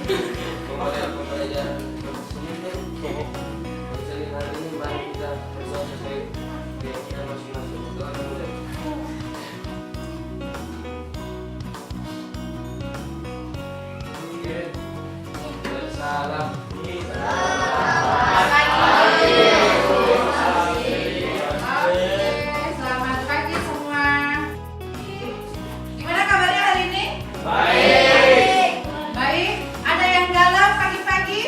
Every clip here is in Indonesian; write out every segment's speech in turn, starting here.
Pembelajaran profesional untuk hari ini mari kita berdoa sesuai keyakinan masing-masing. Doa mulai. Salam. Selamat pagi semua. Gimana kabarnya hari ini? Baik. Baik. Ada yang galau pagi-pagi?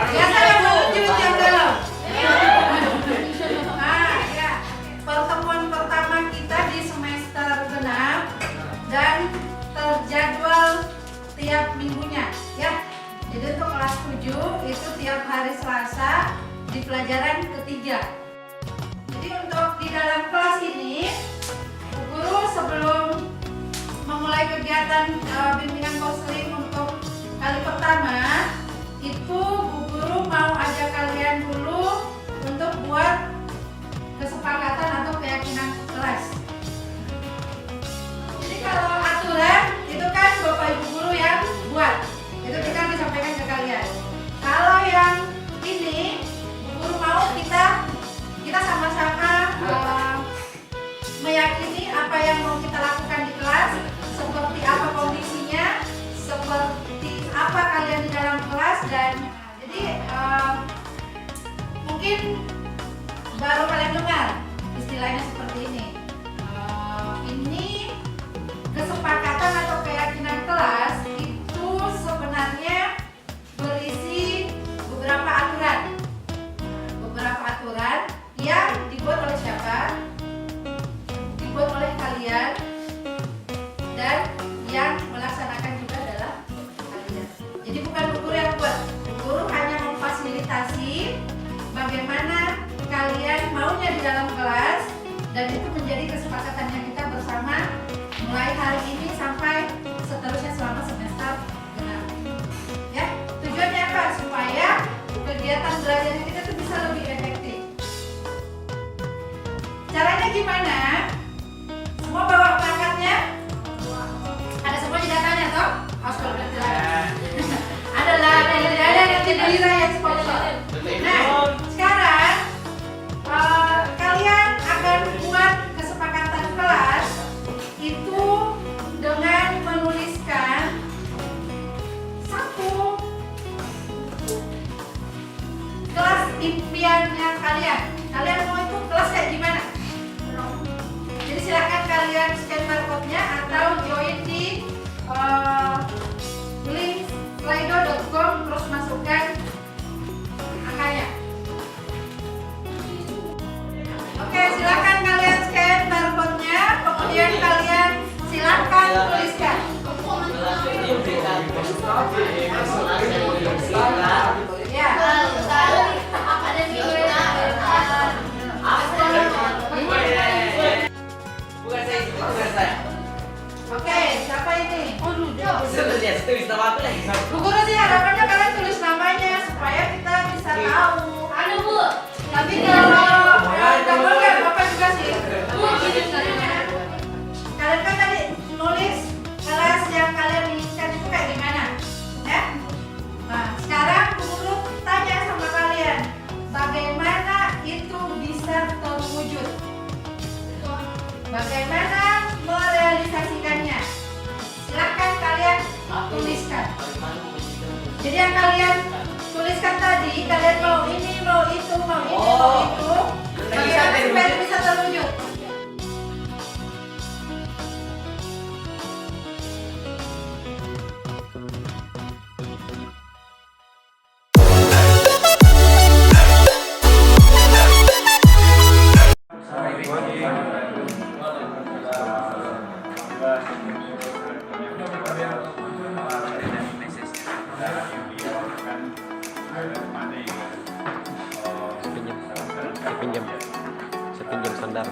Biasa yang lucu yang galau. Nah, ya. Pertemuan pertama kita di semester genap dan terjadwal tiap minggunya, ya. Jadi untuk kelas 7 itu tiap hari Selasa di pelajaran ketiga. Jadi untuk di dalam kelas ini, Bu Guru sebelum memulai kegiatan bimbingan konseling untuk kali pertama, itu Bu Guru mau ajak kalian dulu untuk buat kesepakatan atau keyakinan kelas. Jadi kalau aturan itu kan Bapak Ibu guru yang buat, itu kita disampaikan ke kalian. Kalau yang ini Bu Guru mau kita sama-sama meyakini apa yang mau kita lakukan di kelas, seperti apa kondisinya, seperti apa kalian di dalam kelas, dan jadi mungkin baru kalian dengar istilahnya seperti ini. Ini kesepakatan atau keyakinan kelas itu sebenarnya berisi beberapa aturan yang dibuat oleh siapa? Dibuat oleh kalian, dan yang melaksanakan juga adalah kalian. Jadi bukan Bu Guru yang buat, Bu Guru hanya memfasilitasi bagaimana kalian maunya di dalam kelas, dan itu menjadi kesepakatan yang kita bersama mulai hari ini sampai seterusnya selama semester genap. Ya, tujuannya apa? Supaya kegiatan belajar kita tuh bisa lebih efektif. Caranya gimana? Semua bawa perangkatnya? Ada semua datanya toh? Harus kalau udah jelas. Adalah ada nanti Dira yang sponsor. Nah, sekarang kalian akan buat kesepakatan kelas itu dengan menuliskan satu kelas impiannya kalian. Kalian mau itu kelas kayak gimana? Jadi silakan kalian scan barcode-nya atau join di link slido.com, terus masukkan angkanya. Oke, silakan kalian scan barcode-nya, kemudian kalian silakan tuliskan. Ya. Oke, siapa ini? Bu Guru sih harapannya kalian tulis namanya supaya kita bisa tahu. Anu Bu. Tapi kalau kamu nggak apa juga sih. Kalian kan tadi nulis kelas yang kalian inginkan itu kayak gimana, ya? Nah, sekarang Bu Guru tanya sama kalian, bagaimana itu bisa terwujud? Bagaimana merealisasikannya? Silakan kalian tuliskan. Jadi yang kalian tuliskan tadi, kalian mau ini, mau itu, mau ini, mau itu, bagaimana supaya itu bisa terwujud? Sepinjam sandal.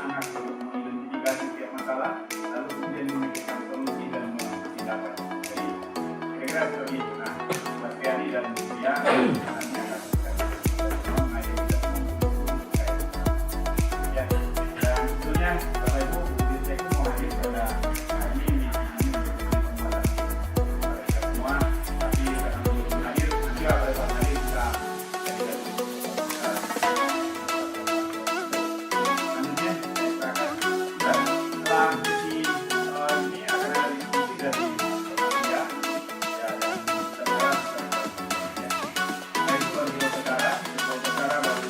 bersemangat untuk mengidentifikasi setiap masalah, lalu kemudian memikirkan solusi dan tindakan. Jadi kira-kira seperti itu. Nah, Mas Fiani dan Buya nanti akan ya, dan tentunya Bapak Ibu saya mau hadir pada hari ini kepada kita semua, tapi karena belum hadir nanti pada saat hari kita selanjutnya dan setelah sesi ini akan ada diskusi dari Buya ya dan saudara baik sebagai saudara baru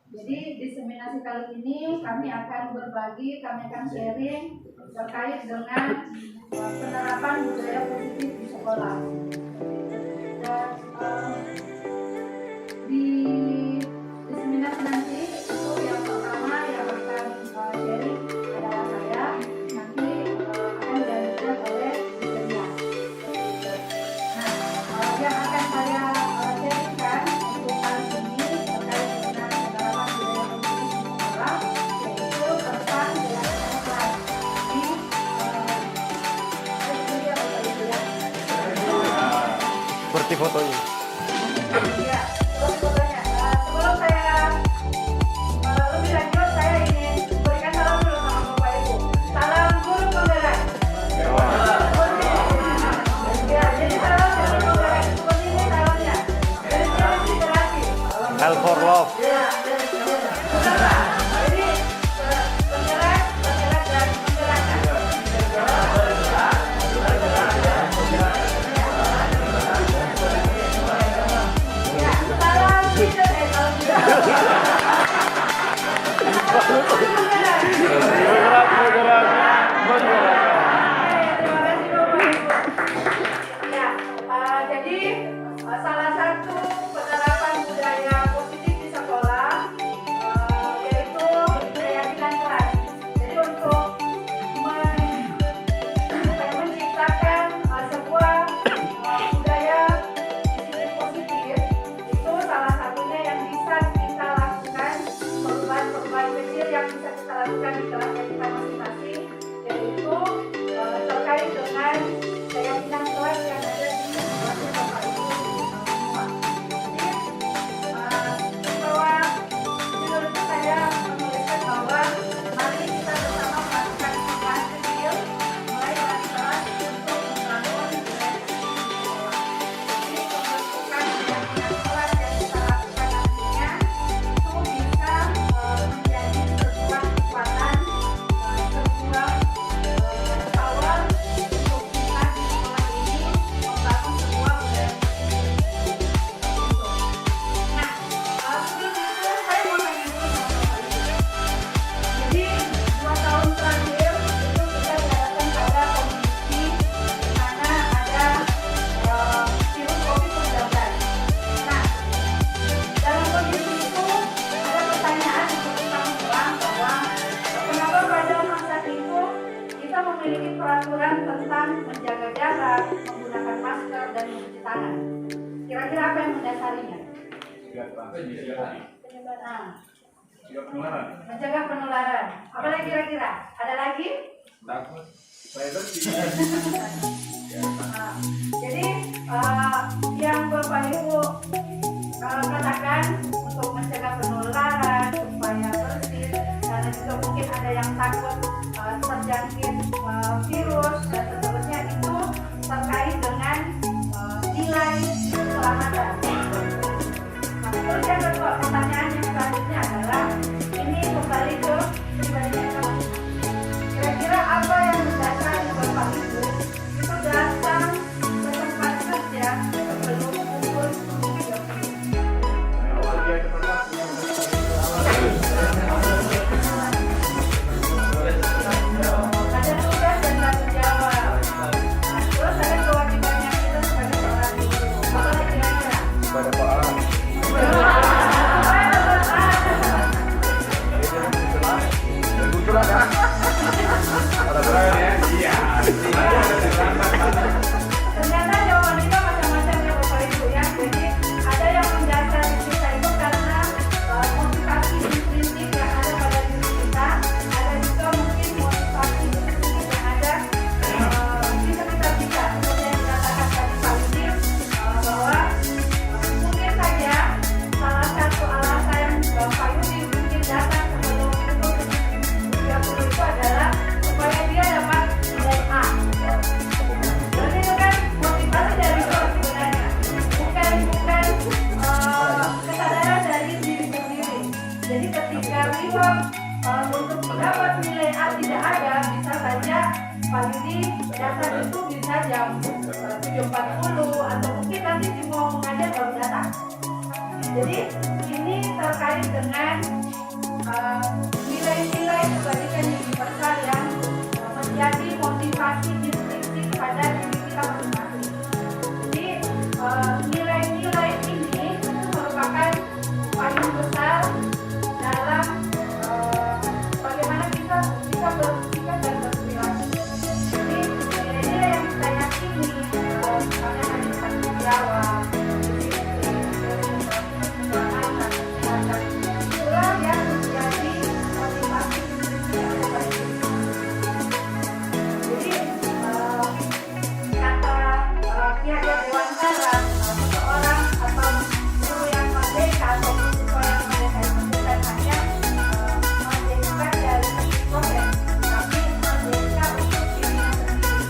Jadi diseminasi kali ini kami akan berbagi, kami akan sharing terkait dengan penerapan budaya positif di sekolah. Dan di diseminasi nanti itu yang pertama yang akan sharing adalah saya, nanti akan dilanjutkan oleh Buya. Nah, yang akan saya sharingkan untuk kali ini terkait dengan penerapan budaya positif di sekolah, yaitu tentang jalan kelas di Seperti fotonya. ya, terus fotonya. Sebelum saya lebih lanjut, saya ingin berikan salam dulu sama Bapak Ibu. Salam guru penggerak. Ya, jadi salam guru penggerak seperti ini salamnya. Dari sini inspirasi. L for love. Ya, betul Pak. Jadi penggerak dan menggerakkan. Ya, salam leader kalau tidak. Penggerak. Bergerak. Terima kasih Bapak Ibu. Ya, jadi salah satu penerapan budaya positif di sekolah yaitu keyakinan kelas. Jadi untuk menciptakan sebuah budaya disiplin positif itu salah satunya yang bisa kita lakukan, perubahan-perubahan kecil yang bisa kita lakukan di kelas kita masing-masing, yaitu terkait dengan keyakinan kelas yang ada di kelasnya Bapak Ibu semua. Jadi bahwa judul itu saya menuliskan bahwa mari kita bersama melakukan perubahan kecil mulai dari kelas untuk membangun budaya positif di sekolah. Jadi pembentukan keyakinan kelas yang kita lakukan nantinya itu bisa menjadi sebuah kekuatan, sebuah power untuk kita di sekolah ini membangun sebuah budaya positif. Nah, sebelum itu saya mau tanya dulu sama Bapak Ibu. Jadi 2 tahun terakhir itu kita dihadapkan pada kondisi di mana ada virus COVID-19. Nah, dalam kondisi itu ada pertanyaan untuk kita mengulang bahwa kenapa pada masa itu kita memiliki peraturan tentang menjaga jarak, menggunakan masker, dan mencuci tangan. Kira-kira apa yang mendasarinya? Penyebaran. Mencegah penularan. Apa lagi kira-kira? Ada lagi? takut saya bersih. Nah, jadi yang Bapak Ibu katakan untuk mencegah penularan supaya bersih, karena juga mungkin ada yang takut terjangkit virus dan seterusnya, itu terkait dengan nilai keselamatan. Nah, kemudian pertanyaan yang selanjutnya adalah ini kembali ke pribadinya kita. Kira-kira apa yang mendasari Bapak Ibu itu datang ke tempat kerja Jadi ini terkait dengan nilai-nilai kebajikan universal yang menjadi motivasi instinktif pada diri kita masing-masing. Jadi nilai-nilai ini merupakan paling besar dalam bagaimana kita bisa berpikir dan berperilaku. Jadi nilai-nilai yang kita yakini misalnya tadi tanggung jawab, itulah yang menjadi motivasi kita. Jadi kata Ki Hajar Dewantara, seseorang atau guru yang merdeka atau siswa yang merdeka itu bukan hanya merdeka dari proses, tapi merdeka untuk dirinya sendiri.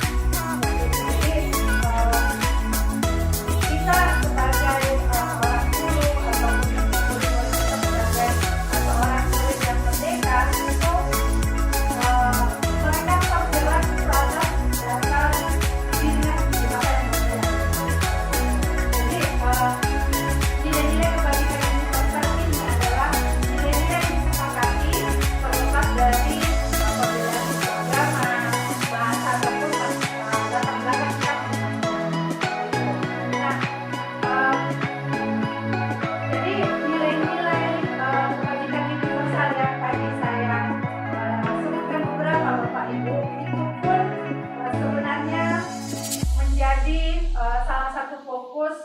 Jadi kita sebagai orang guru atau murid-murid sebagai atau orang murid yang merdeka itu mereka tetap jelas pada dasar dirinya sendiri apa yang mereka. Jadi nilai-nilai kebajikan universal ini adalah nilai-nilai yang disepakati terlepas dari perbedaan suku agama, bahasa ataupun latar belakang kita masing-masing. Nah, jadi nilai-nilai kebajikan universal yang tadi saya sebutkan beberapa Bapak Ibu itu pun sebenarnya menjadi salah satu fokus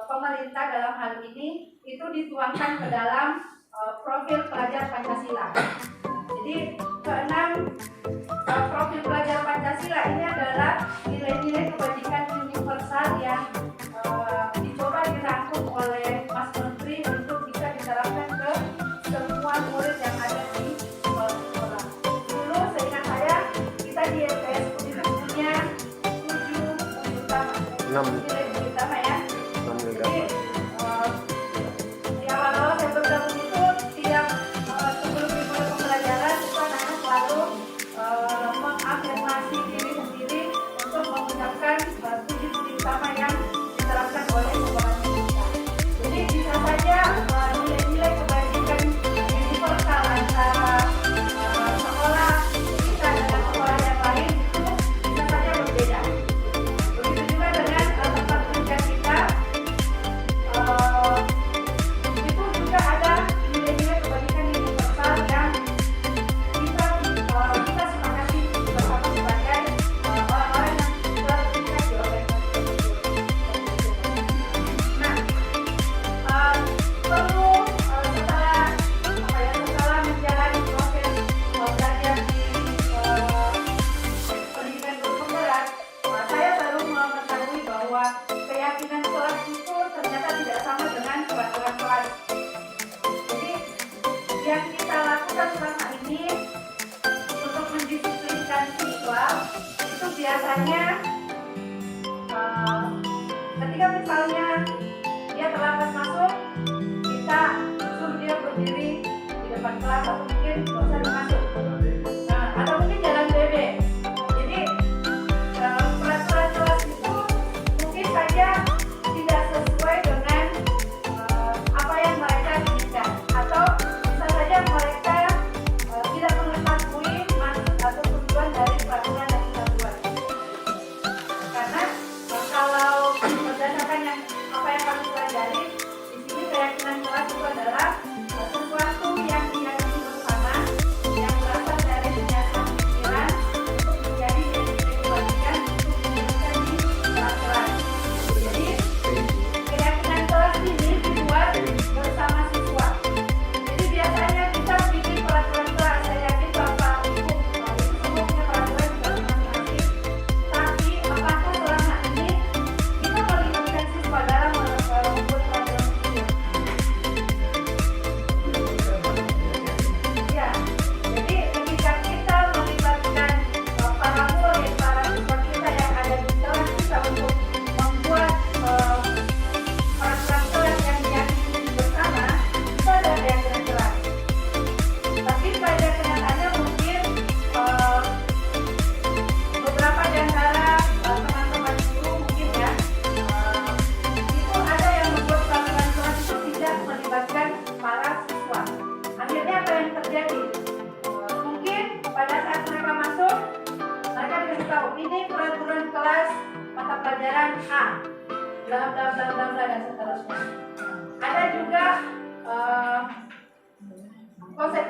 pemerintah dalam hal ini itu dituangkan ke dalam profil pelajar Pancasila. Jadi keenam profil pelajar Pancasila ini adalah nilai-nilai kebajikan universal yang dicoba dirangkum oleh Mas Menteri untuk bisa diterapkan ke semua murid yang ada di sekolah. Dulu seingat saya kita di LPS itu punya 7 utama, 6. nilai utama ya. Jadi di awal-awal saya bergabung itu tiap sebelum dimulai pembelajaran itu anak-anak selalu mengafirmasi diri sendiri untuk mengucapkan 7 utama yang diterapkan oleh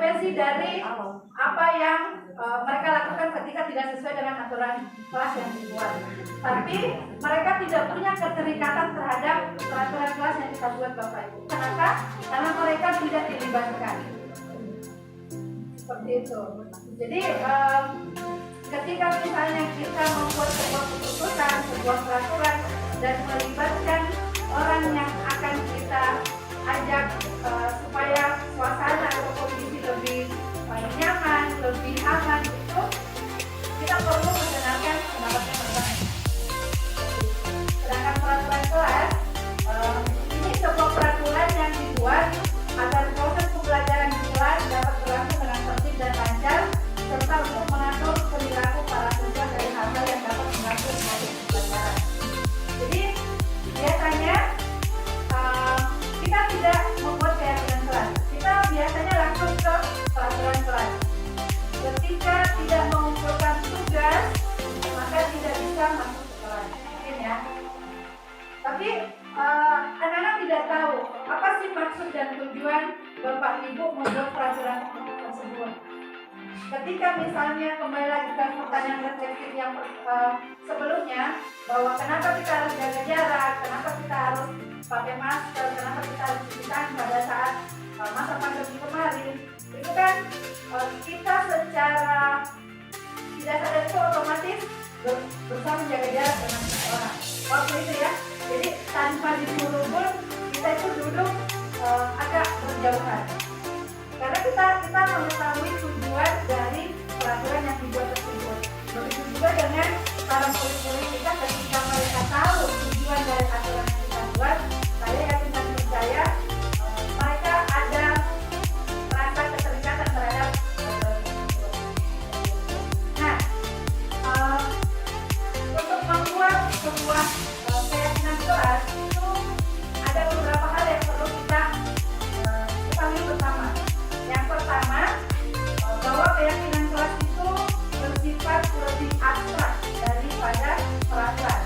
konsekuensi dari apa yang mereka lakukan ketika tidak sesuai dengan aturan kelas yang dibuat. Tapi mereka tidak punya keterikatan terhadap peraturan kelas yang kita buat Bapak Ibu. Kenapa? Karena mereka tidak dilibatkan. Seperti itu. Jadi ketika misalnya kita membuat sebuah keputusan, sebuah peraturan dan melibatkan orang yang akan kita ajak supaya suasana atau kondisi lebih nyaman, lebih aman, itu kita perlu mendengarkan pendapatnya mereka. Sedangkan peraturan kelas ini sebuah peraturan yang dibuat agar proses pembelajaran di kelas dapat berlangsung dengan tertib dan lancar, serta untuk mengatur perilaku para siswa dari hal-hal yang dapat mengganggu proses pembelajaran. Jadi biasanya kita tidak membuat keyakinan kelas. Kita biasanya langsung ke peraturan kelas. Ketika tidak mengumpulkan tugas, maka tidak bisa masuk ke kelas. Mungkin ya. Tapi anak-anak tidak tahu apa sih maksud dan tujuan Bapak Ibu membuat peraturan tersebut. Ketika misalnya kembali lagi ke pertanyaan refleksif yang sebelumnya, bahwa kenapa kita harus jaga jarak, kenapa kita harus pakai masker, kenapa kita harus cuci tangan pada saat masa pandemi kemarin, itu kan kita secara tidak sadar itu otomatis berusaha menjaga jarak dengan orang waktu itu ya. Jadi tanpa disuruh pun kita itu duduk agak berjauhan. Karena kita mengetahui tujuan dari peraturan yang dibuat tersebut. Begitu juga dengan para murid-murid kita ketika mereka tahu tujuan dari aturan yang kita buat, saya yakin dan percaya mereka ada rasa keterikatan terhadap aturan tersebut. Nah, untuk membuat sebuah keyakinan kelas itu ada beberapa hal yang perlu kita ketahui bersama. Yang pertama, bahwa keyakinan kelas itu bersifat lebih abstrak daripada peraturan.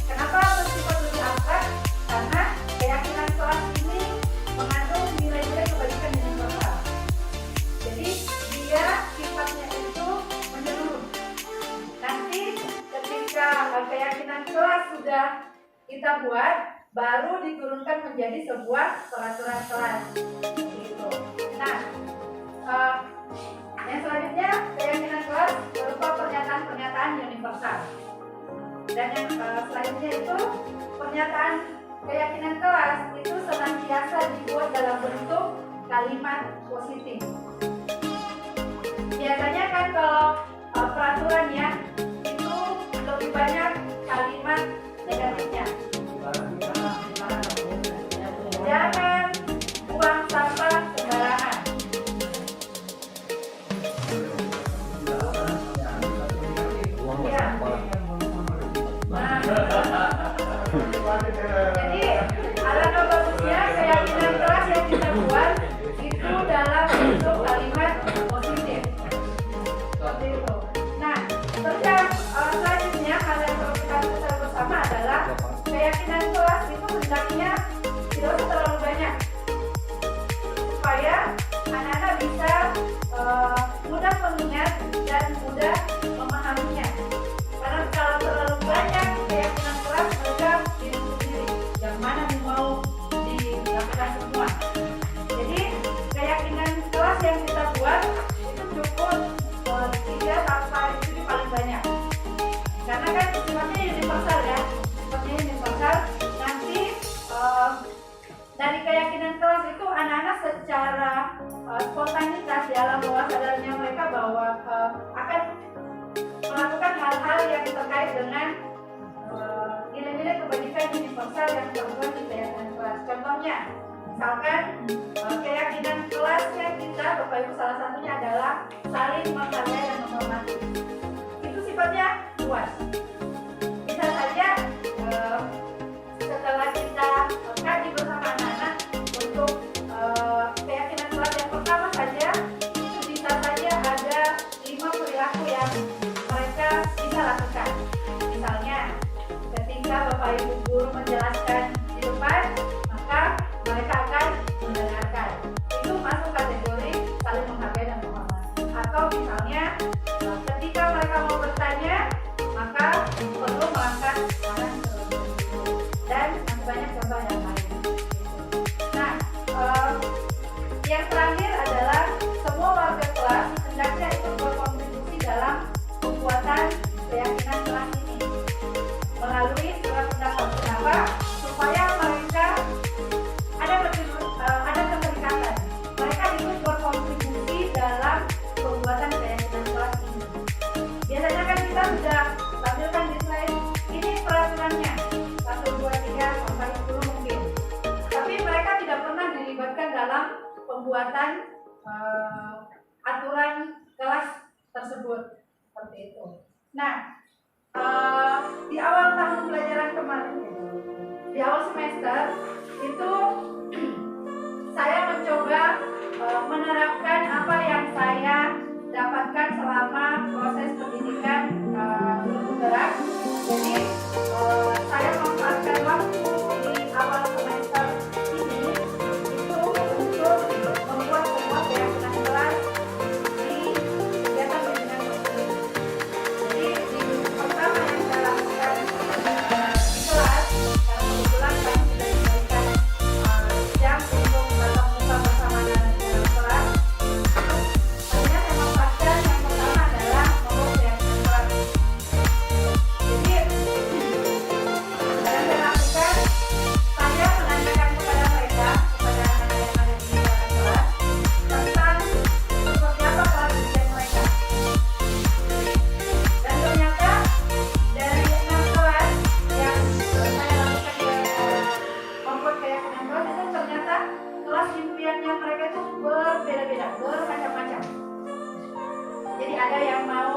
Kenapa bersifat lebih abstrak? Karena keyakinan kelas ini mengandung nilai-nilai kebaikan yang universal. Jadi dia sifatnya itu menyeluruh. Nanti ketika keyakinan kelas sudah kita buat, baru diturunkan menjadi sebuah peraturan kelas. Gitu. Nah, yang selanjutnya keyakinan kelas berupa pernyataan-pernyataan universal. Dan yang selanjutnya itu pernyataan keyakinan kelas itu senantiasa dibuat dalam bentuk kalimat positif. Biasanya kan kalau peraturan ya itu lebih banyak kalimat negatifnya. Jangan buang sampah sembarangan. Ya. Jadi alangkah bagusnya keyakinan kelas yang kita buat itu dalam bentuk kalimat positif. Seperti itu. Nah, terus yang selanjutnya hal yang perlu kita ketahui bersama adalah keyakinan kelas itu hendaknya tidak usah terlalu banyak supaya anak-anak bisa mudah mengingat dan mudah memahaminya. Karena kalau terlalu banyak keyakinan kelas mereka bingung sendiri yang mana yang mau dilakukan semua. Jadi keyakinan kelas yang kita buat itu cukup 3 sampai 7 paling banyak. Karena kan sifatnya universal ya, sifatnya universal. Nanti dari keyakinan kelas itu anak-anak secara spontanitas di alam bawah sadarnya mereka bahwa akan melakukan hal-hal yang terkait dengan nilai-nilai kebajikan universal yang terbuat di keyakinan kelas. Contohnya, misalkan keyakinan kelasnya kita, Bapak Ibu, salah satunya adalah saling menghargai dan menghormati. Itu sifatnya luas. Bisa saja setelah kita kaji bersama anak-anak untuk keyakinan kelas yang pertama saja, itu bisa saja ada 5 perilaku yang mereka bisa lakukan. Misalnya ketika Bapak Ibu guru menjelaskan di depan, pembuatan aturan kelas tersebut seperti itu. Nah, di awal tahun pelajaran kemarin, di awal semester itu saya mencoba menerapkan apa yang saya dapatkan selama proses pendidikan guru penggerak. Jadi saya memanfaatkan waktu di awal semester ini itu untuk membuat semua kegiatan kelas di kegiatan bimbingan konseling. Jadi di pertama yang saya lakukan di kelas, karena kebetulan kami sudah diberikan jam untuk tatap muka bersama dengan kelas. Hanya saya manfaatkan yang pertama adalah membuat kegiatan kelas. Jadi yang saya lakukan, saya menanyakan kepada mereka, kepada anak-anak yang ada di dalam kelas, tentang seperti apa kelas ujian mereka. Dan ternyata dari 6 kelas yang saya lakukan membuat keyakinan kelas itu ternyata kelas impiannya mereka itu berbeda-beda, bermacam-macam. Jadi ada yang mau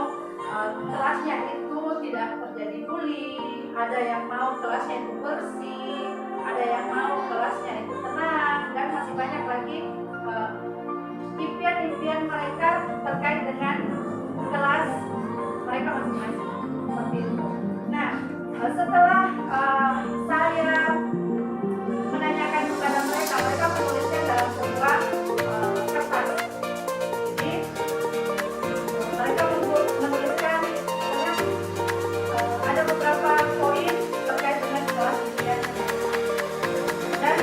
kelasnya itu tidak terjadi bullying, ada yang mau kelasnya itu bersih, ada yang mau kelasnya itu tenang, dan masih banyak lagi impian-impian mereka terkait dengan kelas mereka masing-masing seperti itu. Nah, setelah saya menanyakan kepada mereka, mereka menuliskan dalam sebuah kertas. Jadi mereka menuliskan ada beberapa poin terkait dengan kelas impian. Dan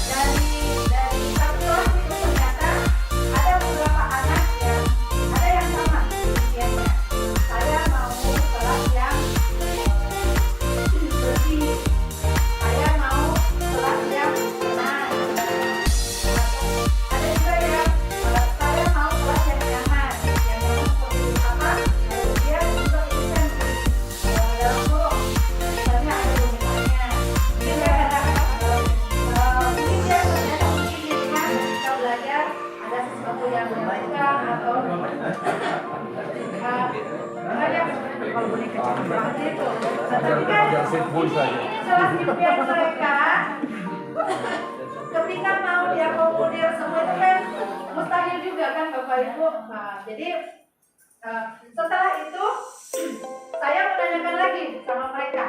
dari satu kelas itu ternyata ada beberapa anak yang ada yang sama impiannya. Saya mau kelas yang bersih. Saya mau kelas yang tenang. Ada juga yang saya mau kelas yang nyaman. Yang nyaman seperti apa? Dia juga tulisan di dalam kurung. Misalnya ada tulisannya. Mungkin dia katakan mungkin dia ternyata mungkin dengan kita belajar ada sesuatu yang melelahkan atau banyak kalau boleh kecil seperti itu. Tapi kan ini kelas impian mereka. Ketika mau diakomodir semua itu kan mustahil juga kan Bapak Ibu. Nah, jadi setelah itu saya menanyakan lagi sama mereka.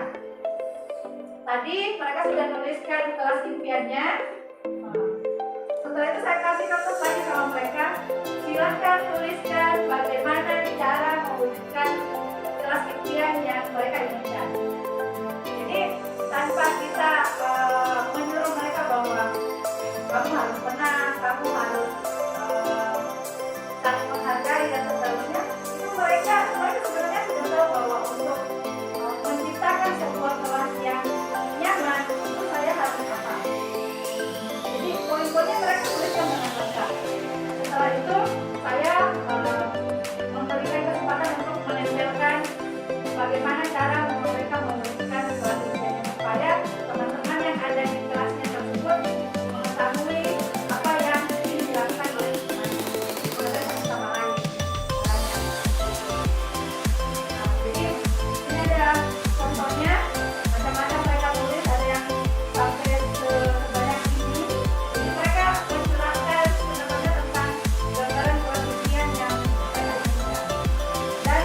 Tadi mereka sudah nuliskan kelas impiannya. Setelah itu saya kasih kertas lagi sama mereka. Silahkan tuliskan bagaimana cara mewujudkan kelas impian yang mereka inginkan. Jadi tanpa kita menyuruh mereka bahwa kamu harus tenang, kamu harus saling menghargai dan seterusnya, itu mereka sebenarnya sudah tahu bahwa untuk menciptakan sebuah kelas yang nyaman itu saya harus apa. Jadi poin-poinnya mereka tuliskan dengan lengkap. Setelah itu saya memberikan kesempatan untuk menempelkan bagaimana cara mereka mewujudkan kelas impian supaya teman-teman yang ada di kelasnya tersebut mengetahui apa yang ingin dilakukan oleh proses sama lain. Jadi ini ada contohnya macam-macam mereka tulis, ada yang sampai sebanyak ini. Jadi mereka mencurahkan sebenarnya tentang gambaran kelas impian yang mereka inginkan. Dan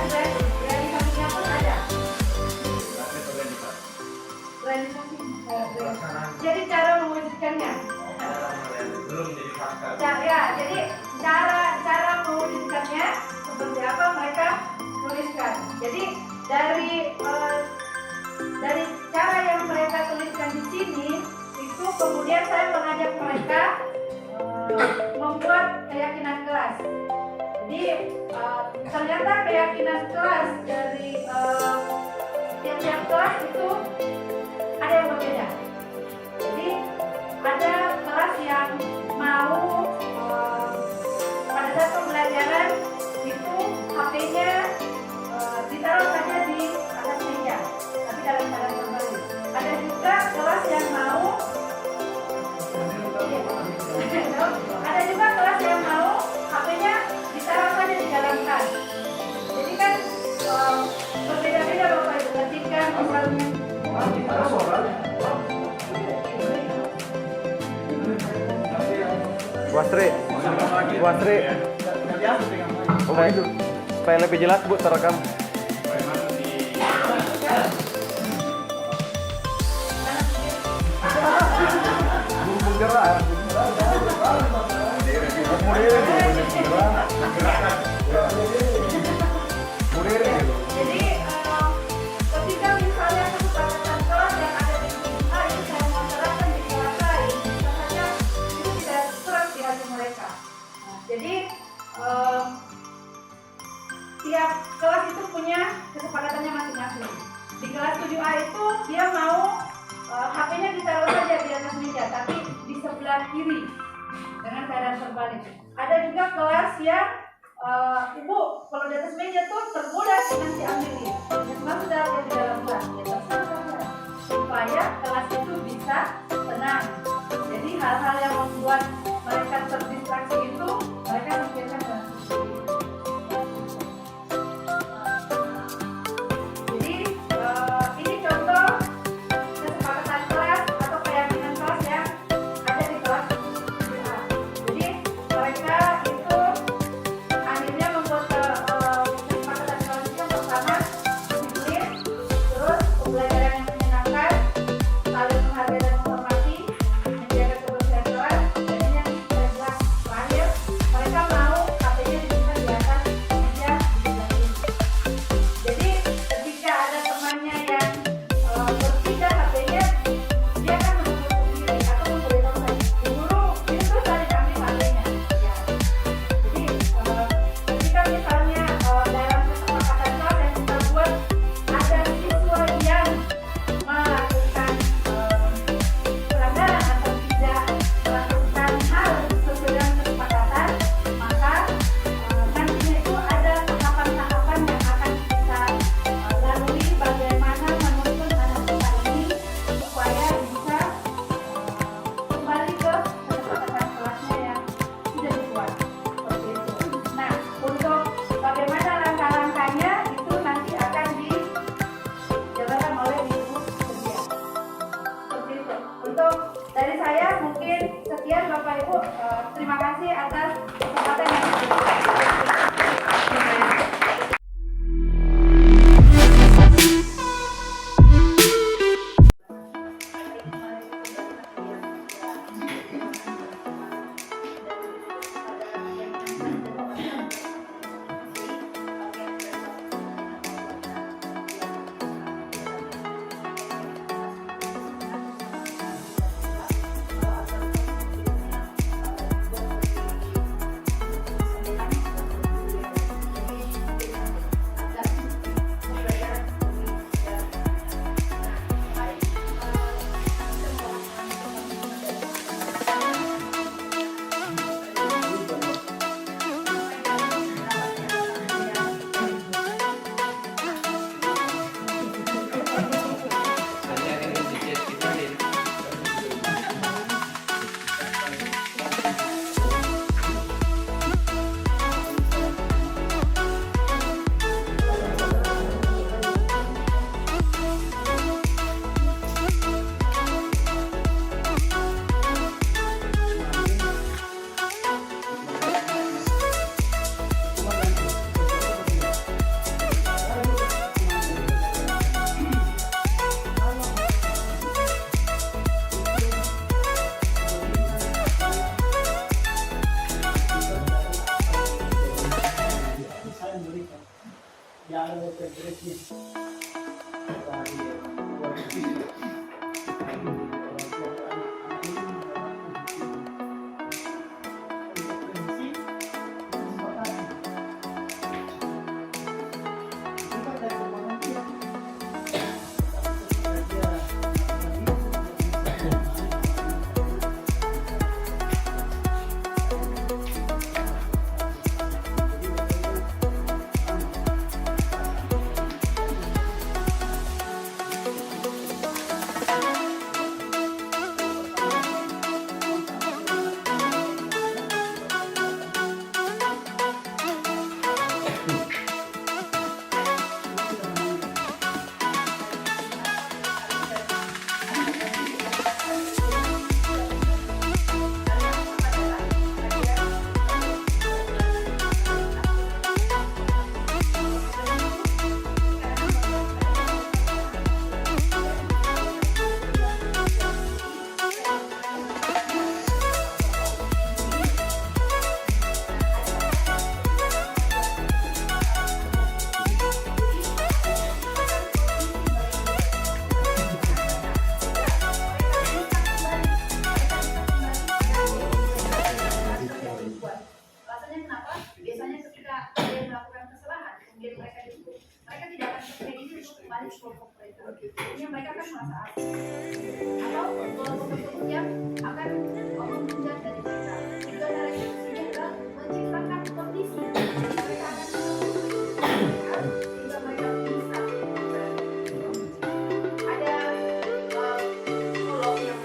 realisasinya pun ada. Realisasi. Jadi cara mewujudkannya. Belum jadi fakta. Jadi cara mewujudkannya seperti apa mereka tuliskan. Jadi dari cara yang mereka tuliskan di sini itu kemudian saya mengajak mereka membuat keyakinan kelas. Jadi ternyata keyakinan kelas dari tiap-tiap kelas itu ada yang berbeda. Jadi ada kelas yang mau pada saat pembelajaran itu HP-nya ditaruh saja di atas meja, tapi dalam keadaan terbalik. Ada juga kelas yang mau Wasri. Wasri. Supaya lebih jelas Bu terekam. Jadi ketika misalnya kesepakatan kelas yang ada di gedung A itu saya mau terapkan di kelas lain, misalnya itu tidak kurang di hati mereka. Nah, jadi tiap kelas itu punya kesepakatannya masing-masing. Di kelas 7A itu dia mau HP-nya ditaruh saja di atas meja, tapi di sebelah kiri dengan keadaan terbalik. Ada juga kelas yang Ibu, kalau di atas meja tuh tergoda nanti ambilin. Semua sudah ada di dalam kelas, ya terserah saja. Supaya kelas itu bisa tenang. Jadi hal-hal yang membuat mereka terdistraksi itu mereka pikirkan dengan sendiri. Jadi ini contoh kesepakatan kelas atau keyakinan kelas yang ada di kelas 7A. Jadi mereka itu akhirnya membuat kesepakatan kelas yang pertama disiplin, terus pembelajaran yang menyenangkan, saling menghargai dan menghormati, menjaga kebersihan kelas, dan ini yang jelas terakhir mereka mau HP-nya disimpan di atas meja di sebelah kiri. Jadi ketika ada temannya yang berpindah HP-nya, dia akan menegur sendiri atau memberitahu saya, "Bu guru, ini tuh tadi ambil HP-nya." Ya. Jadi ketika misalnya dalam kesepakatan kelas yang kita buat ada siswa yang melakukan pelanggaran atau tidak melakukan hal sesuai dengan kesepakatan, maka nantinya itu ada tahapan-tahapan yang akan kita lalui bagaimana menuntun anak kita ini supaya bisa kembali ke kesepakatan kelasnya yang sudah dibuat seperti itu. Nah, untuk bagaimana langkah-langkahnya itu nanti akan dijalankan oleh ibu kerja. Seperti itu. Untuk dari saya mungkin sekian Bapak Ibu. Terima kasih atas kesempatan yang diberikan. kembali ke kelompok mereka. Ini mereka kan merasa asing. Atau kelompok-kelompok yang akan menghujat dari mereka. Tujuan dari ini adalah menciptakan kondisi jadi mereka akan sehingga mereka bisa ada kolom yang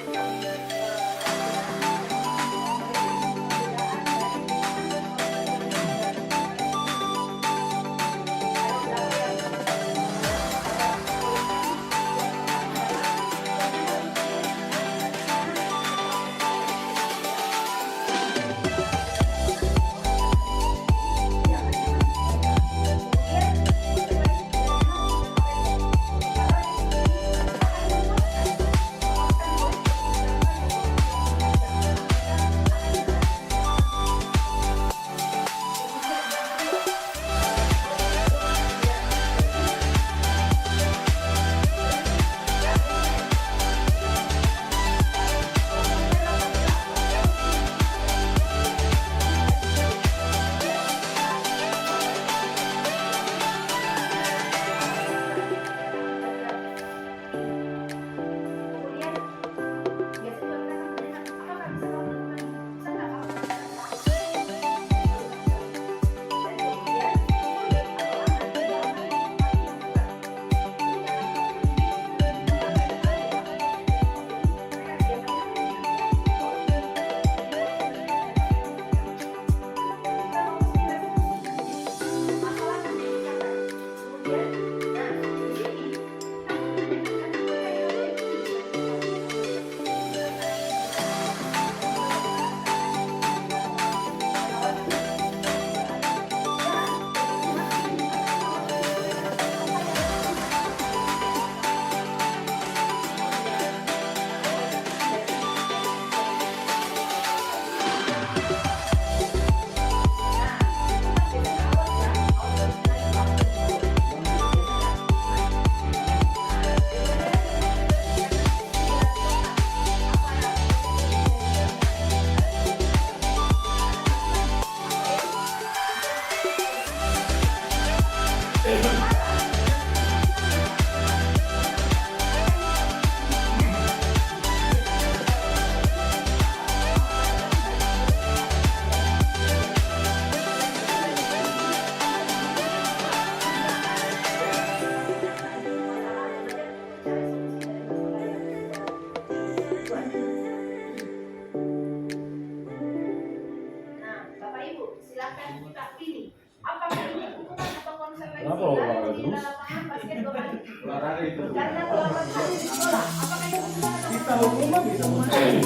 Kita hukuman bisa menang.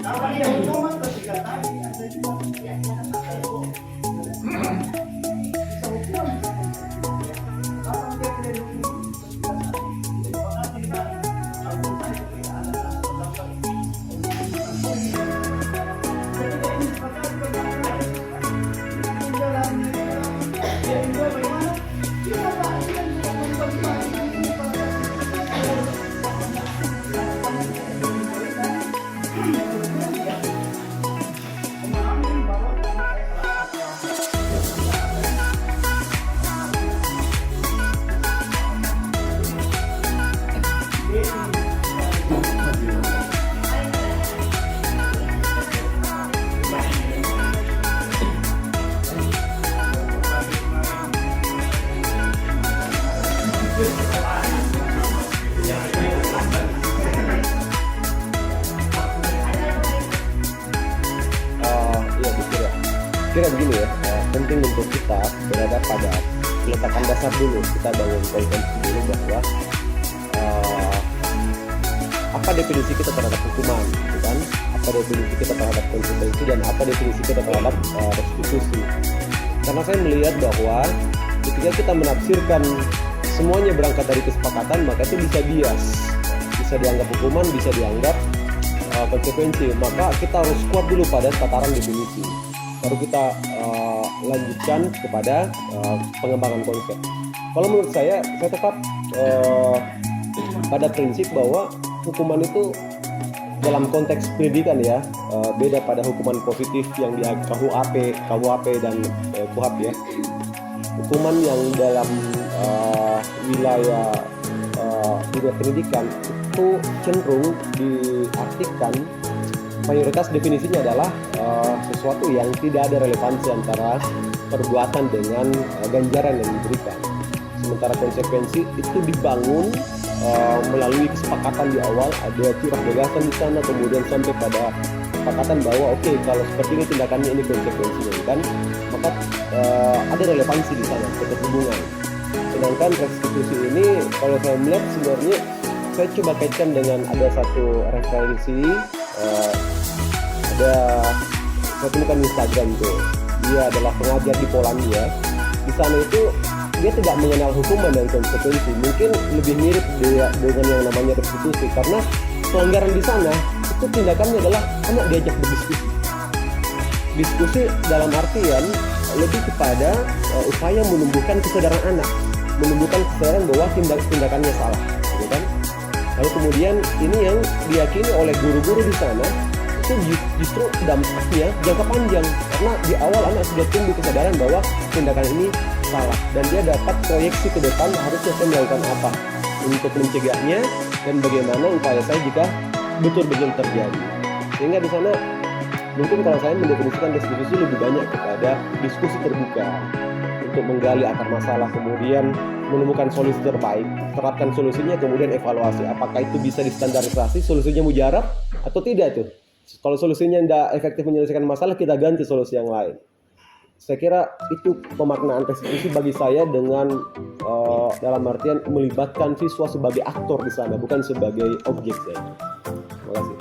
Kalau dia hukuman ketika tadi ada juga bisa hukuman. Kalau dia tidak hukuman kira begini ya, penting untuk kita berada pada peletakan dasar dulu. Kita bangun konsepsi dulu bahwa apa definisi kita terhadap hukuman, gitu kan? Apa definisi kita terhadap konsekuensi dan apa definisi kita terhadap restitusi. Karena saya melihat bahwa ketika kita menafsirkan semuanya berangkat dari kesepakatan, maka itu bisa bias, bisa dianggap hukuman, bisa dianggap konsekuensi. Maka kita harus kuat dulu pada tataran definisi. Baru kita lanjutkan kepada pengembangan konsep. Kalau menurut saya tetap pada prinsip bahwa hukuman itu dalam konteks pendidikan ya beda pada hukuman positif yang di KUHP dan KUHP ya. Hukuman yang dalam wilayah dunia pendidikan itu cenderung diartikan mayoritas definisinya adalah sesuatu yang tidak ada relevansi antara perbuatan dengan ganjaran yang diberikan. Sementara konsekuensi itu dibangun melalui kesepakatan di awal, ada curah gagasan di sana, kemudian sampai pada kesepakatan bahwa oke, kalau seperti ini tindakannya, ini konsekuensinya kan, maka ada relevansi di sana, keterhubungan. Sedangkan restitusi ini kalau saya melihat sebenarnya saya coba kaitkan dengan ada satu referensi, saya temukan di Instagram tuh, dia adalah pengajar di Polandia. Di sana itu dia tidak mengenal hukuman dan konsekuensi, mungkin lebih mirip dengan yang namanya restitusi, karena pelanggaran di sana itu tindakannya adalah anak diajak berdiskusi. Diskusi dalam artian lebih kepada upaya menumbuhkan kesadaran anak, menumbuhkan kesadaran bahwa tindakannya salah, gitu kan? Lalu kemudian ini yang diyakini oleh guru-guru di sana itu justru dampaknya jangka panjang, karena di awal anak sudah tumbuh kesadaran bahwa tindakan ini salah dan dia dapat proyeksi ke depan harusnya saya melakukan apa untuk mencegahnya dan bagaimana upaya saya jika betul-betul terjadi. Sehingga di sana mungkin kalau saya mendefinisikan restitusi lebih banyak kepada diskusi terbuka untuk menggali akar masalah, kemudian menemukan solusi terbaik, terapkan solusinya, kemudian evaluasi apakah itu bisa distandarisasi, solusinya mujarab atau tidak tuh. Kalau solusinya tidak efektif menyelesaikan masalah, kita ganti solusi yang lain. Saya kira itu pemaknaan restitusi bagi saya dengan dalam artian melibatkan siswa sebagai aktor di sana, bukan sebagai objek saja. Terima kasih.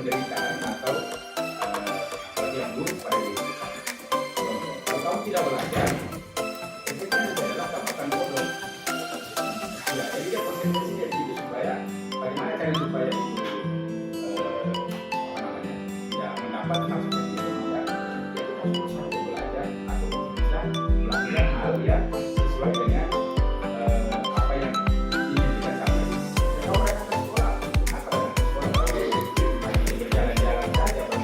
penderitaan atau yang buruk pada diri kita. Kalau kamu tidak belajar, efeknya adalah kamu akan bodoh. Ya, jadi dia konsekuensinya di situ supaya bagaimana cara supaya itu mendapat maksudnya itu ya, yaitu kamu bisa belajar atau bisa melakukan hal yang sesuai dengan apa yang ingin kita capai. Kalau mereka ke sekolah, apa dengan sekolah? Berjalan-jalan saja.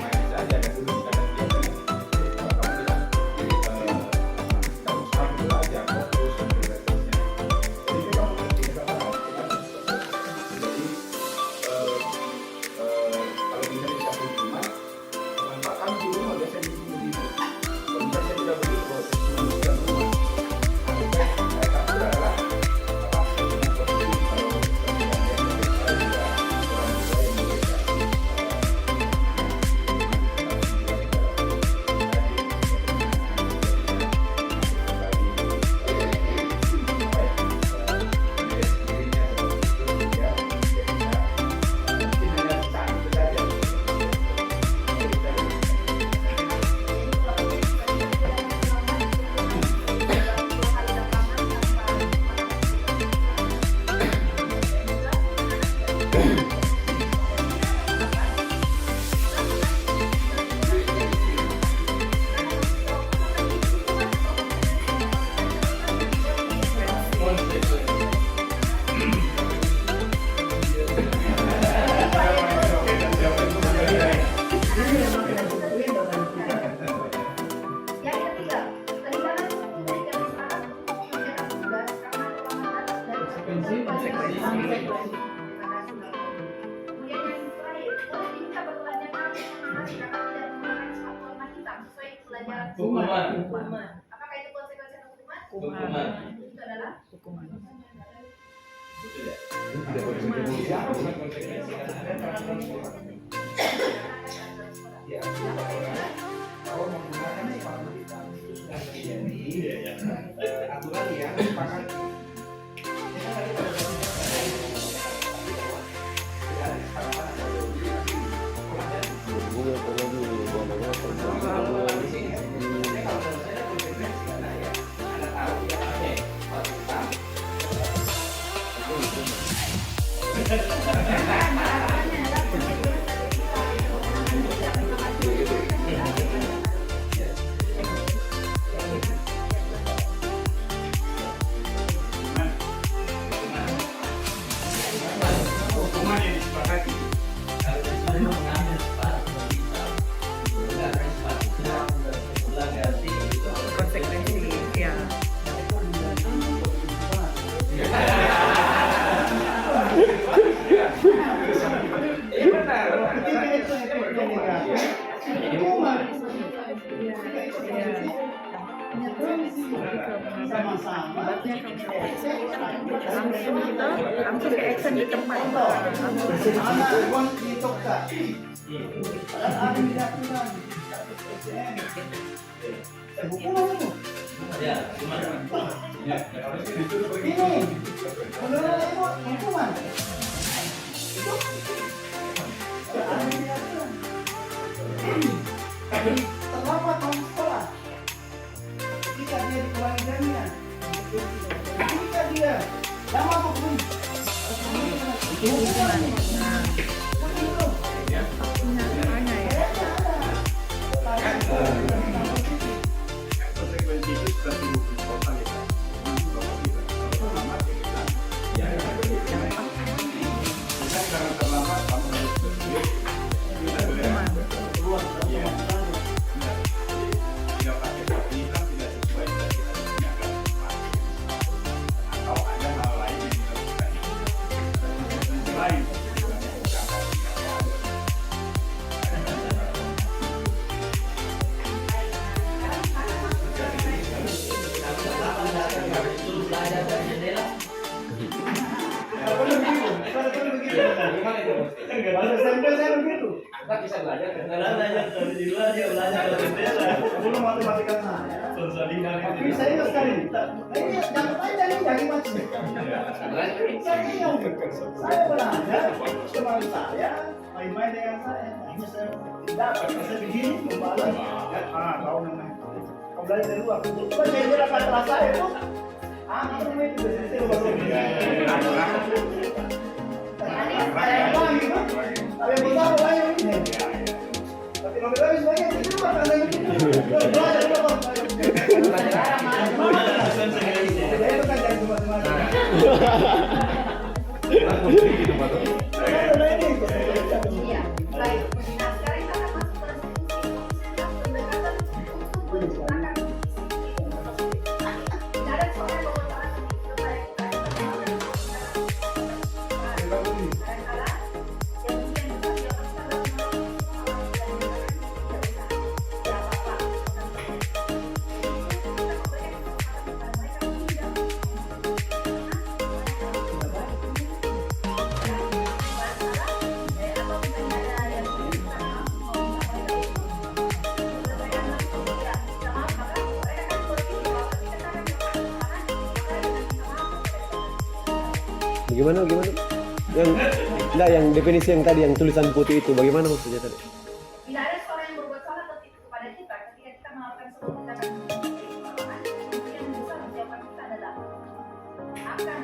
Apakah itu konsekuensi hukuman? Hukuman. Itu adalah Hukuman. aturan yang disepakati. Hukuman yang disepakati. Konsekuensi ya. Langsung ke action di tempat. Terdapat tahun sekolah ketika dia dikurangi jaminan, ketika dia lama hukum Itu hukuman. Nah, Konsekuensi itu sudah dihukum total kita. Kita karena terlambat kamu harus berpikir. Iya. Tidak pakai fasilitas tidak sesuai dengan kita punya atau ada hal lain yang dilakukan. Konsekuensi lain. Kita bisa belajar belum matematika saya. Tapi saya ingat sekali. Ini jangan tanya ini dari macam. Saya belajar teman saya main-main dengan saya. Hanya saya tidak saya begini membalas. Tahu namanya. Kau belajar dari luar. Coba saya kira kata saya itu. Namanya itu saya baru. Tapi besar banyak ini. Tapi kalau kita bisa itu bukan lagi. Belajar dulu. Itu kan dari matematika. iya. Baik. Nah, sekarang kita akan masuk ke pendekatan untuk menggunakan tidak ada soal pembocoran Gimana? Yang definisi yang tadi yang tulisan putih itu bagaimana maksudnya tadi? Tidak ada seorang yang berbuat salah kepada kita ketika kita melakukan sebuah tindakan yang bisa menjawab kita adalah akan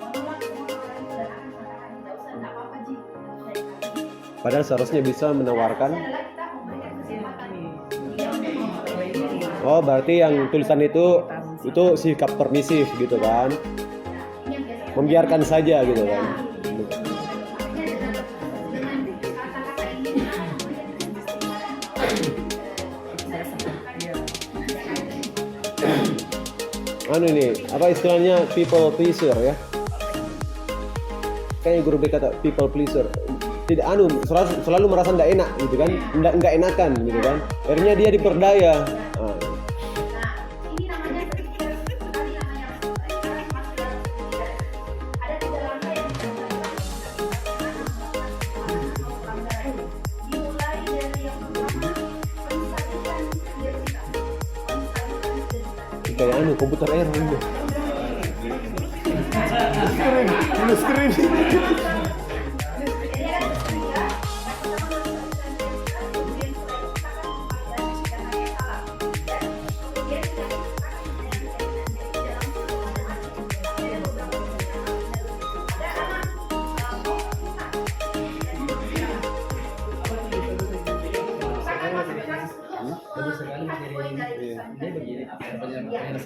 menolak semua orang itu dan akan mengatakan tidak usah, tidak apa-apa Ji. Padahal seharusnya bisa menawarkan. Adalah kita memberikan kesempatan dia untuk memperbaiki. Oh, berarti yang tulisan itu sikap permisif gitu kan? Membiarkan saja gitu kan? Ini apa istilahnya people pleaser ya? Kayaknya guru BK kata people pleaser. Tidak selalu merasa tidak enak gitu kan? Nggak enakan gitu kan? Akhirnya dia diperdaya. kayak komputer error gitu. Screen.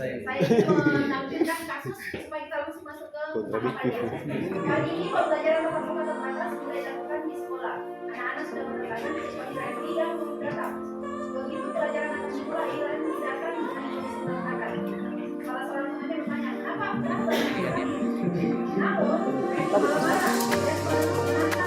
Saya menampilkan kasus supaya kita langsung masuk ke Kontradiktif. kali ini pembelajaran tatap muka terbatas sudah dilakukan di sekolah. Anak-anak sudah berdatangan siswa IPRI yang belum datang. Begitu pelajaran akan dimulai, e-learning tidak akan diselenggarakan. Salah seorang temannya bertanya, kenapa? Namun, malah-malah, dan menantang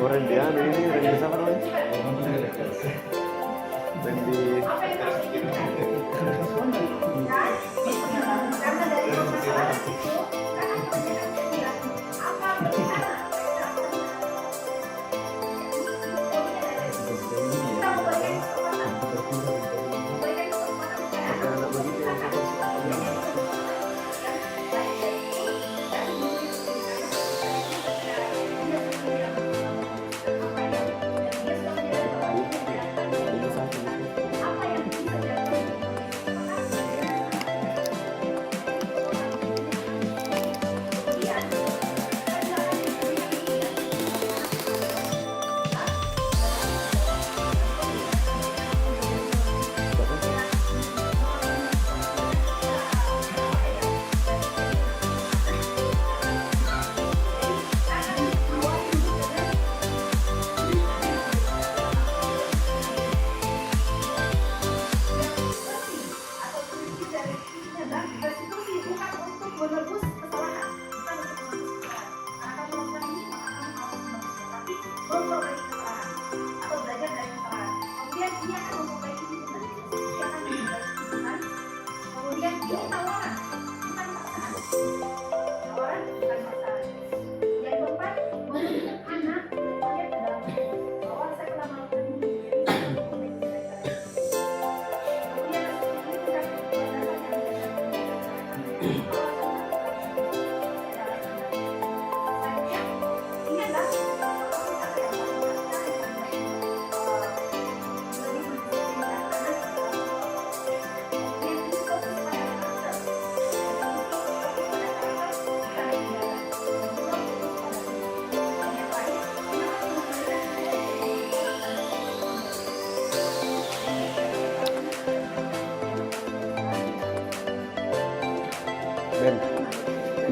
Randian ini Randy siapa namanya? Randy apa yang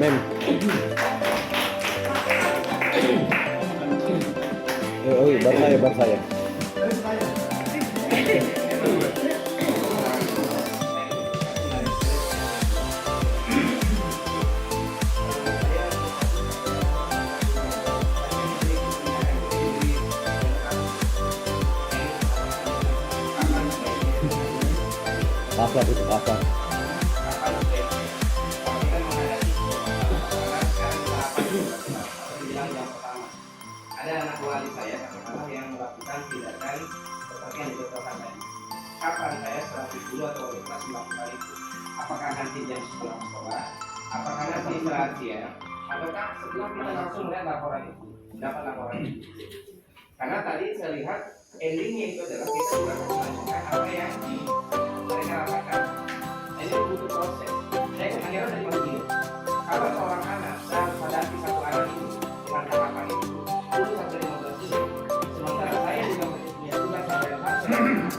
Mem. Oh iya, bar saya. Pasar itu pasar. Ada anak wali saya katakanlah yang melakukan tindakan seperti yang dicontohkan tadi. Kapan saya setelah dulu atau wali kelas melakukan itu? Apakah nanti jam sekolah? Apakah nanti saat siang? Ataukah setelah kita langsung melihat laporan itu, dapat laporan itu? Karena tadi saya lihat endingnya itu adalah kita juga harus melakukan apa yang mereka lakukan. Ini butuh proses. Saya akhirnya dari begini. Kalau seorang anak harus hadapi satu anak ini dengan tahapan itu, 10 sampai 15 menit. Sementara saya juga punya tugas sampai 15 menit.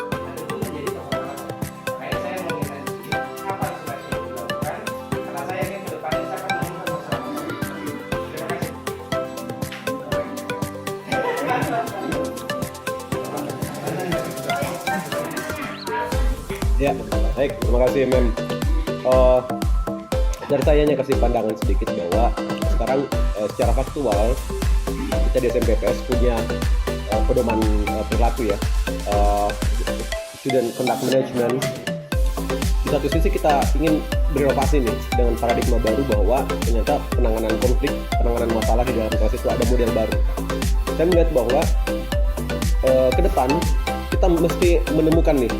Dan itu menjadi persoalan. Makanya saya mau minta sedikit apa yang sudah saya lakukan, karena saya ingin ke depannya saya akan menemukan masalah. Terima kasih. Ya, baik, terima kasih Mem. Dari saya hanya kasih pandangan sedikit bahwa sekarang secara faktual kita di SMPPS punya pedoman perilaku ya, student conduct management. Di satu sisi kita ingin berinovasi nih dengan paradigma baru bahwa ternyata penanganan konflik, penanganan masalah di dalam kelas itu ada model baru. Saya melihat bahwa ke depan kita mesti menemukan nih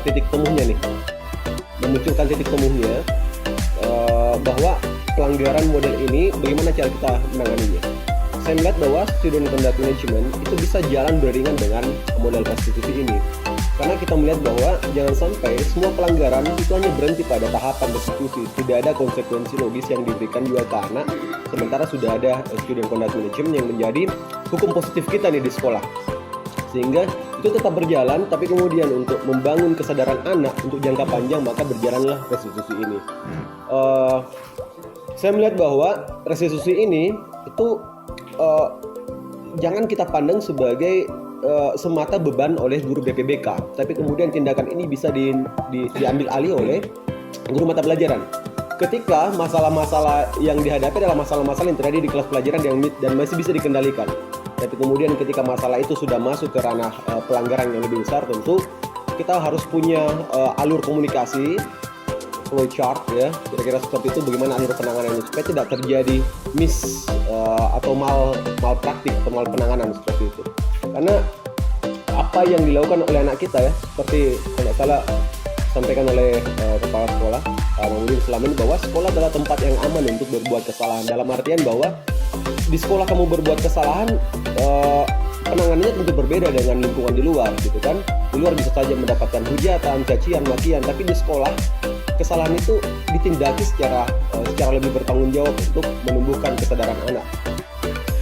titik temunya nih, memunculkan titik temunya bahwa pelanggaran model ini bagaimana cara kita menanganinya. Saya melihat bahwa student conduct management itu bisa jalan beriringan dengan model restitusi ini, karena kita melihat bahwa jangan sampai semua pelanggaran itu hanya berhenti pada tahapan restitusi, tidak ada konsekuensi logis yang diberikan juga ke anak, sementara sudah ada student conduct management yang menjadi hukum positif kita nih di sekolah, sehingga itu tetap berjalan, tapi kemudian untuk membangun kesadaran anak untuk jangka panjang maka berjalanlah restitusi ini. Saya melihat bahwa restitusi ini itu jangan kita pandang sebagai semata beban oleh guru BPBK, tapi kemudian tindakan ini bisa diambil alih oleh guru mata pelajaran. Ketika masalah-masalah yang dihadapi adalah masalah-masalah yang terjadi di kelas pelajaran dan masih bisa dikendalikan. Tapi kemudian ketika masalah itu sudah masuk ke ranah pelanggaran yang lebih besar, tentu kita harus punya alur komunikasi, flow chart ya, kira-kira seperti itu, bagaimana alur penanganannya supaya tidak terjadi atau malpraktik atau mal penanganan seperti itu. Karena apa yang dilakukan oleh anak kita ya, seperti kalau tidak salah sampaikan oleh kepala sekolah Mamuddin selama ini, bahwa sekolah adalah tempat yang aman untuk berbuat kesalahan, dalam artian bahwa di sekolah kamu berbuat kesalahan, penanganannya tentu berbeda dengan lingkungan di luar gitu kan. Di luar bisa saja mendapatkan hujatan, cacian, makian, tapi di sekolah kesalahan itu ditindaki secara lebih bertanggung jawab untuk menumbuhkan kesadaran anak.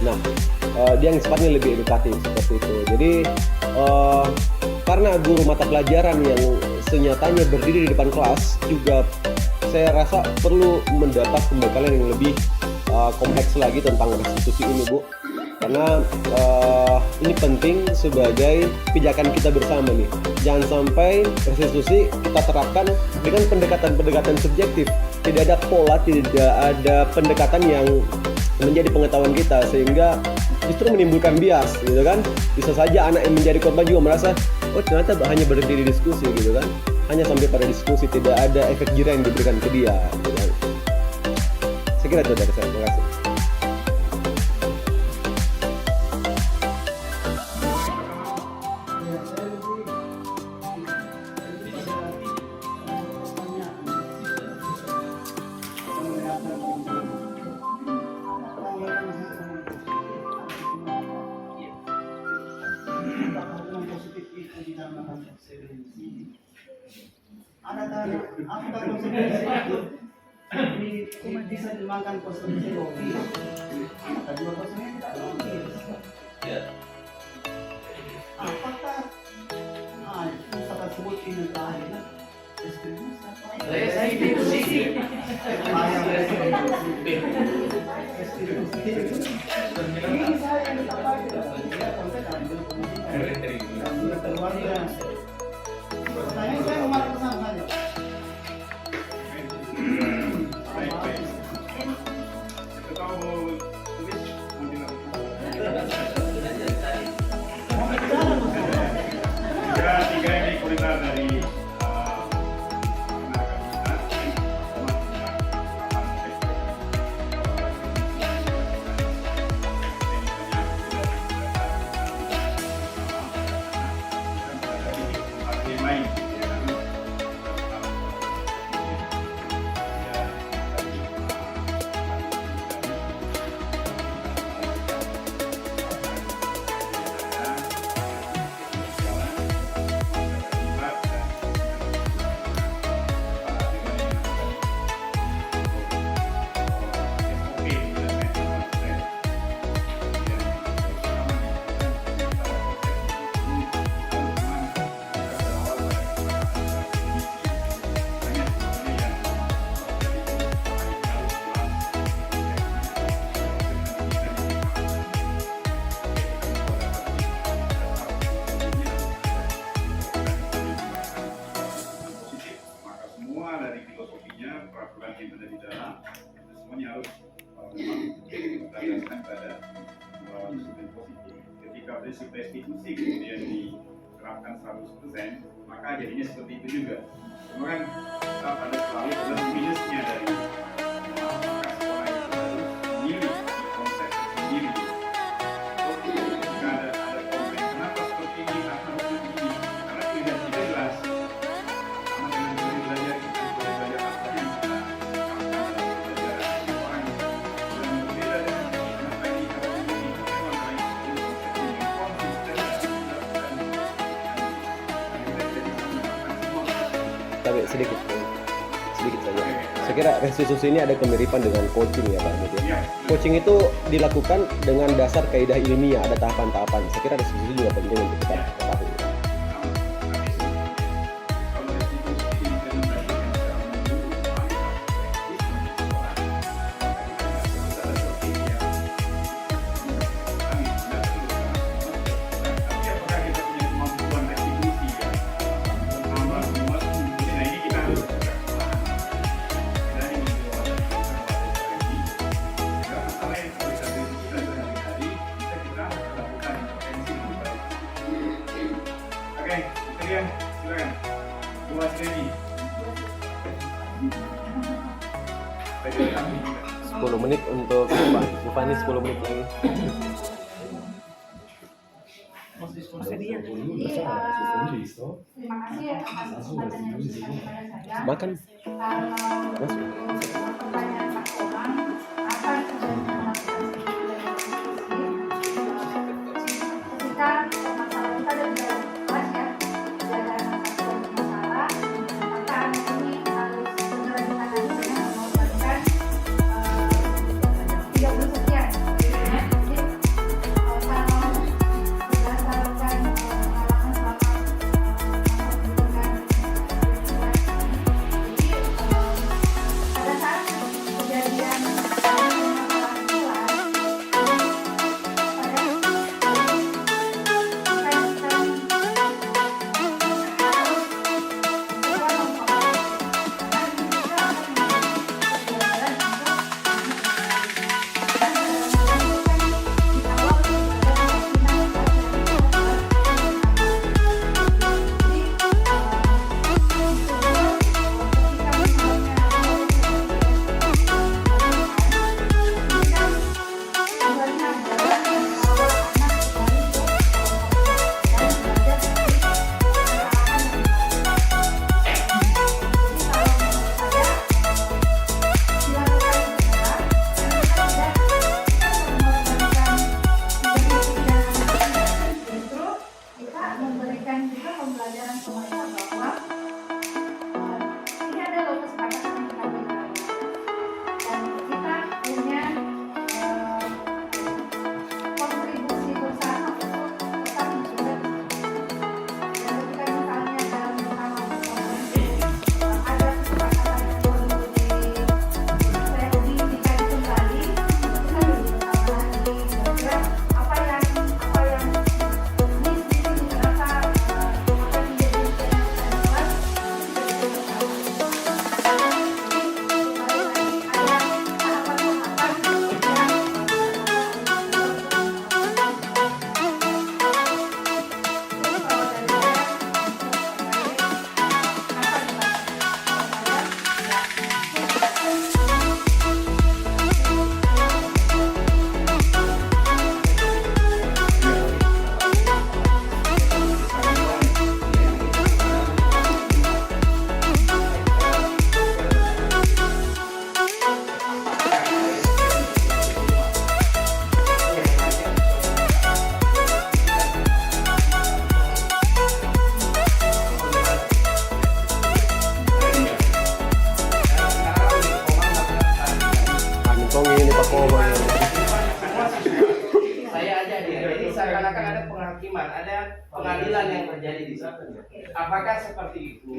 Nah, dia yang sifatnya lebih edukatif seperti itu. Jadi karena guru mata pelajaran yang senyatanya berdiri di depan kelas juga, saya rasa perlu mendapat pembekalan yang lebih kompleks lagi tentang restitusi ini, Bu. Karena ini penting sebagai pijakan kita bersama nih. Jangan sampai restitusi kita terapkan dengan pendekatan-pendekatan subjektif. Tidak ada pola, tidak ada pendekatan yang menjadi pengetahuan kita, sehingga justru menimbulkan bias gitu kan. Bisa saja anak yang menjadi korban juga merasa, oh ternyata hanya berhenti di diskusi gitu kan. Hanya sampai pada diskusi, tidak ada efek jera yang diberikan ke dia gitu kan. Saya kira itu dari saya. Terima kasih. apakah konsekuensi itu bisa dimakan konsekuensi logis? Apakah dua konsekuensi tidak logis? Apakah misalkan sebut ini terakhir restitusi ini saya yang ditambahkan konteks ambil keluarga. Pertanyaan saya mau marah pesan saja. Baik. Kita mau tulis tiga ini komentar dari peraturan yang ada di dalam semuanya harus kita lihatkan pada disiplin positif. Ketika prinsip restitusi kemudian diterapkan 100%, maka jadinya seperti itu juga. Cuma kan kita pada selalu plus minusnya dari apakah sekolah itu harus sendiri konsep sendiri. Jika ada konsep kenapa seperti ini, kenapa harus seperti ini, karena tidak jelas. Sama dengan belajar kita belajar apa yang kita tapi sedikit saja. Saya kira restitusi ini ada kemiripan dengan coaching ya Pak Ahmad ya. Coaching itu dilakukan dengan dasar kaidah ilmiah, ada tahapan-tahapan. Saya kira restitusi juga penting untuk kita ketahui. Oke, kalian silakan. Buat sini. 10 menit untuk Bu Fani, 10 menit lagi. Terima kasih ya atas kesempatan yang diberikan kepada saya. Makan. Kalau pertanyaan Pak Komang, apa yang terjadi dalam ketika masalah kita ada di dalam kelas ya, tidak ada masalah, maka anak ini harus segera ditangani dengan mengorbankan 30 sekian. Jadi kalau berdasarkan pengalaman selama masa pendidikan, jadi pada saat semua siswa. Saya aja dia. Jadi seakan-akan ada penghakiman, ada pengadilan yang terjadi di situ. Apakah seperti itu,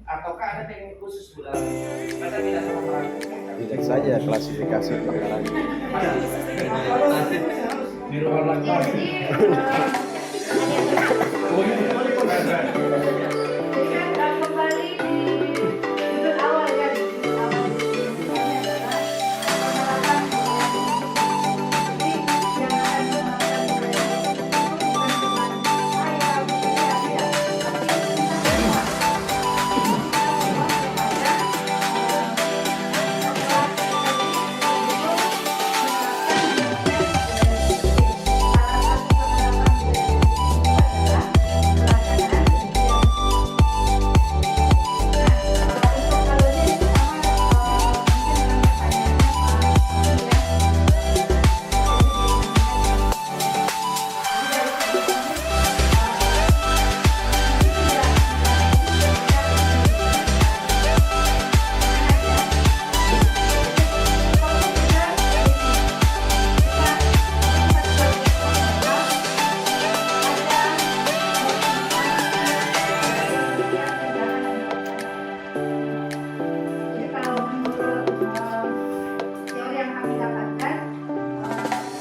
ataukah ada teknik khusus Bu dalam? Masa tidak sama melakukan? Dicek saja klasifikasi pelanggaran. Di ruang Ya, kelas. jadi kan kembali di judul awal ya. Jadi kalau menurut teori yang kami dapatkan,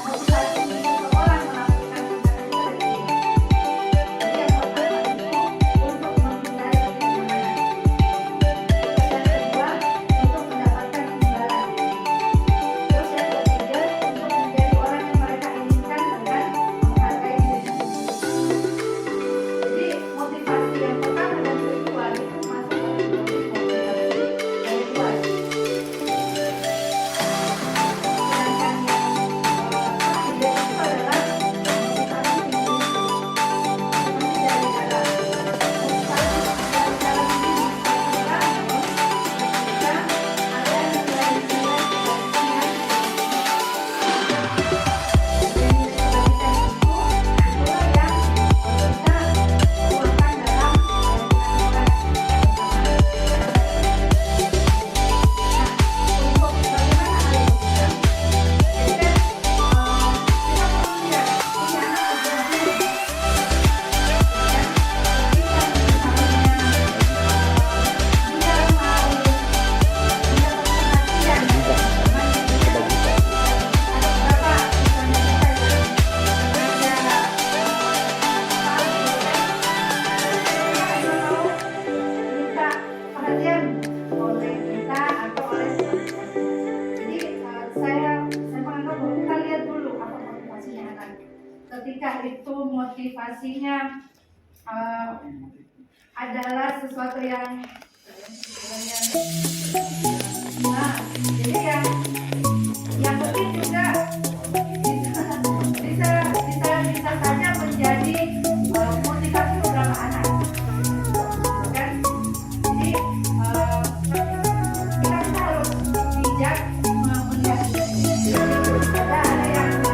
motivasi seseorang melakukan tindakan itu ada tiga. Jadi yang pertama itu untuk menghindari kenyamanan. Terus yang kedua untuk mendapatkan imbalan. Terus yang ketiga untuk menjadi orang yang mereka inginkan dengan menghargai diri sendiri. Jadi motivasi yang pertama dan kedua itu masuk motivasi dari luar. Sedangkan yang ketiga itu adalah motivasi diri sendiri. Seperti dari dalam. Motivasi dari dalam diri kita ketika ada nilai-nilai kebaikan yang minta perhatian oleh kita atau oleh teman-teman. Jadi saya menganggap bahwa kita lihat dulu apa motivasinya anak. Ketika itu motivasinya adalah sesuatu yang nah, jadi yang penting juga bisa saja menjadi motivasi beberapa anak. Kan? Jadi kita harus bijak melihat ada yang kita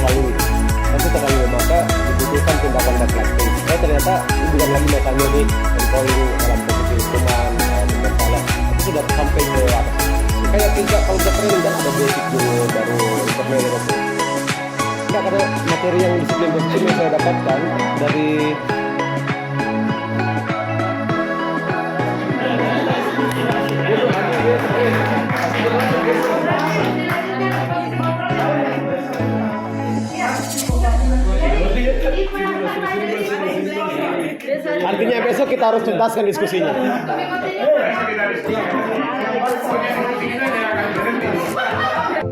terlalui, maka dibutuhkan tindakan reflektif. Ternyata bukan lagi misalnya nih empowering dalam posisi hukuman bersalah, itu sudah sampai ke atas. Kayak kita kalau kita training kan ada basic dulu, baru intermediate. Enggak, karena materi yang disiplin positif yang saya dapatkan dari artinya besok kita harus tuntaskan diskusinya. Kita diskusi. Pokoknya diskusi kita jangan berhenti.